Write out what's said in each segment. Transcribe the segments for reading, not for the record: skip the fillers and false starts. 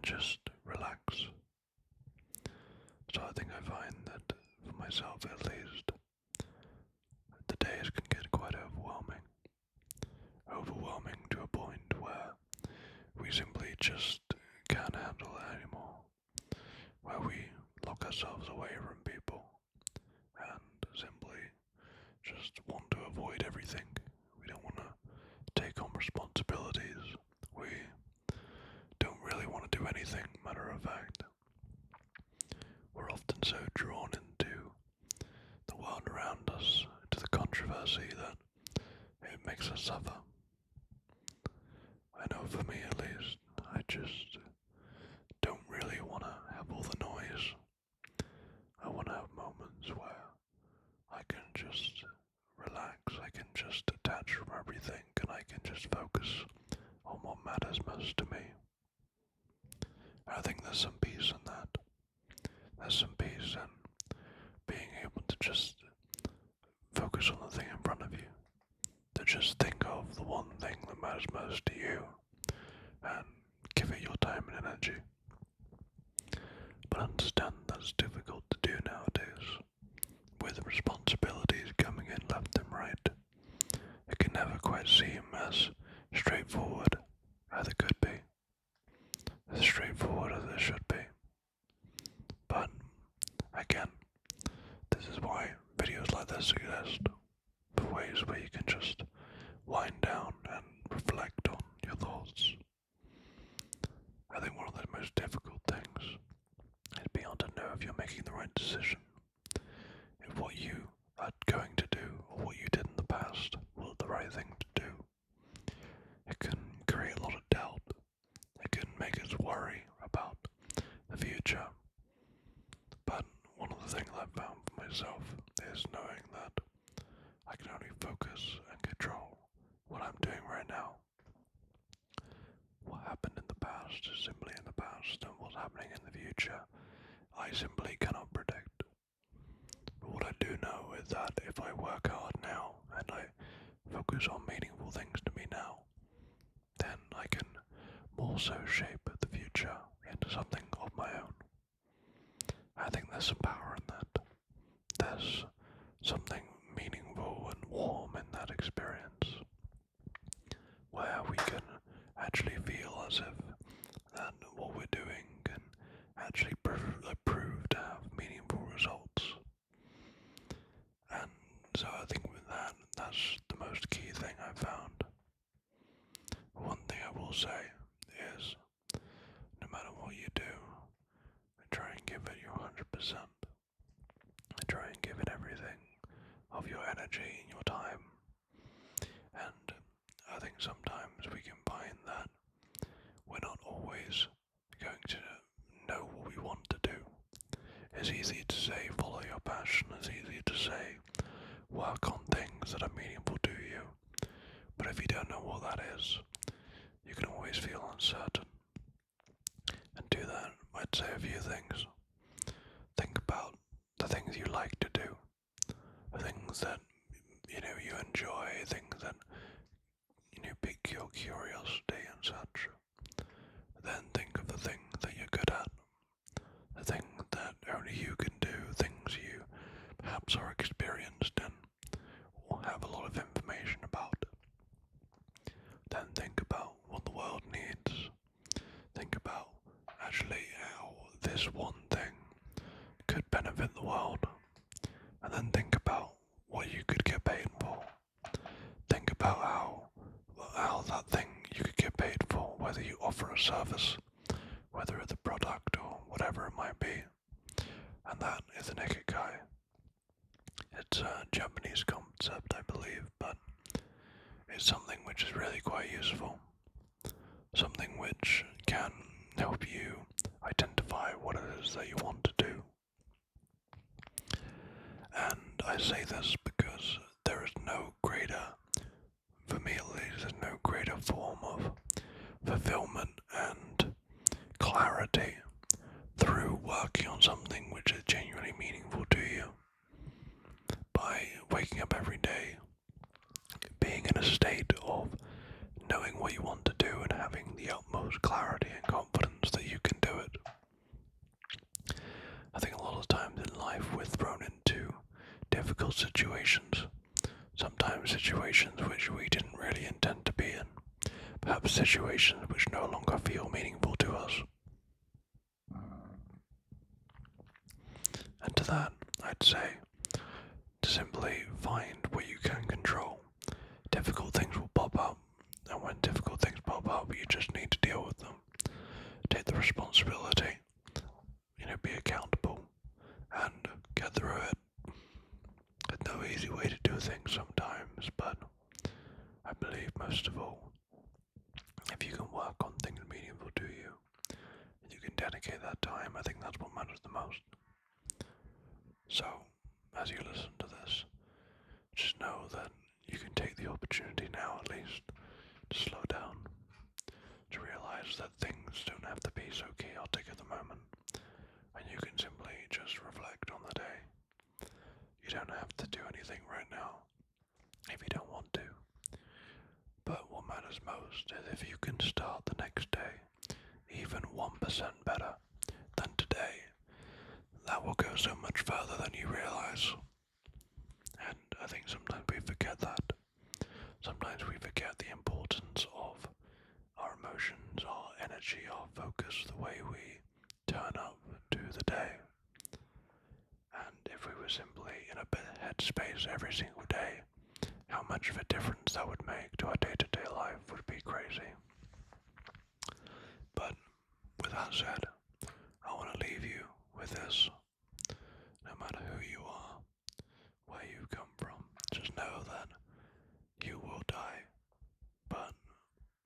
and just relax. So I think I find that, for myself at least, the days can get quite overwhelming. Overwhelming to a point where we simply just can't handle it anymore. Where we lock ourselves away from people and simply just want to avoid everything. We don't want to take on responsibilities. We don't really want to do anything, matter of fact. We're often so drawn into the world around us, into the controversy, that it makes us suffer. I know for me at least, I just don't really want to have all the noise. I want to have moments where I can just relax, I can just detach from everything, and I can just focus on what matters most to me. And I think there's some peace in that. There's some peace in being able to just focus on the thing in front of you. To just think of the one thing that matters most to you and give it your time and energy. But understand that's difficult to do nowadays. With responsibilities coming in left and right, it can never quite seem as straightforward as it could be, as straightforward as it should be. But again, this is why videos like this exist, for ways where you can just wind down and reflect on your thoughts. I think one of the most difficult things is being able to know if you're making the right decision, if what you are going to do or what you did in the past was the right thing to do. It can create a lot of doubt. It can make us worry about the future. But one of the things I've found for myself is knowing that I can only focus and control what I'm doing right now. What happened in the past is simply in the past, and what's happening in the future, I simply cannot predict. But what I do know is that if I work hard now and I focus on meaningful things to me now, then I can more so shape the future into something of my own. I think there's some power in that. There's something meaningful and warm in that experience, where we can actually feel as if that what we're doing can actually prove to have meaningful results. And so I think with that, that's the most key thing I've found. One thing I will say is, no matter what you do, try and give it your 100%. Try and give it everything of your energy and your time. And I think sometimes we can find that we're not always going to know what we want to do. It's easy to say follow your passion, it's easy to say work on things that are meaningful to you, but if you don't know what that is, you can always feel uncertain. And to that, I'd say a few things. Think about the things you like to do, the things that you enjoy, things that pique your curiosity and such. Then think of the things that you're good at, the things that only you can do, things you perhaps are experienced in or have a lot of information about. Then think about what the world needs. Think about actually how this one thing could benefit the world. And then think about what you could get paid for. Think about how that thing you could get paid for, whether you offer a service, whether it's a product or whatever it might be. And that is an ikigai. It's a Japanese concept, I believe, but it's something which is really quite useful. Something which can help you identify what it is that you want to do. And I say this because there is no greater, for me at least, there's no greater form of fulfillment and clarity through working on something which is genuinely meaningful to you. By waking up every day, being in a state of knowing what you want to do and having the utmost clarity and confidence that you can difficult situations, sometimes situations which we didn't really intend to be in, perhaps situations which no longer feel meaningful to us. And to that, I'd say to simply find what you can control. Difficult things will pop up, and when difficult things pop up, you just need to deal with them. Take the responsibility, be accountable, and get through it. There's no easy way to do things sometimes, but I believe most of all, if you can work on things meaningful to you, and you can dedicate that time, I think that's what matters the most. So, as you listen to this, just know that you can take the opportunity now at least to slow down, to realize that things don't have to be so chaotic at the moment, and you can simply just reflect on the day. You don't have to do anything right now if you don't want to. But what matters most is if you can start the next day even 1% better than today. That will go so much further than you realize. And I think sometimes we forget that. Sometimes we forget the importance of our emotions, our energy, our focus, the way we turn up to the day. And if we were simply in a better headspace every single day, how much of a difference that would make to our day-to-day life would be crazy. But with that said, I want to leave you with this. No matter who you are, where you come from, just know that you will die. But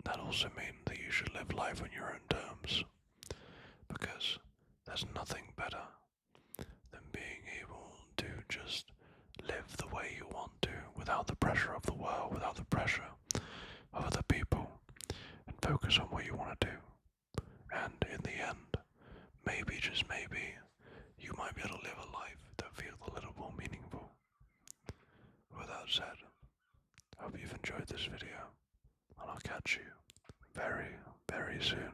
that also means that you should live life on your own terms. Because there's nothing better than being able to just live the way you want to, without the pressure of the world, without the pressure of other people, and focus on what you want to do. And in the end, maybe, just maybe, you might be able to live a life that feels a little more meaningful. With that said, I hope you've enjoyed this video, and I'll catch you very, very soon.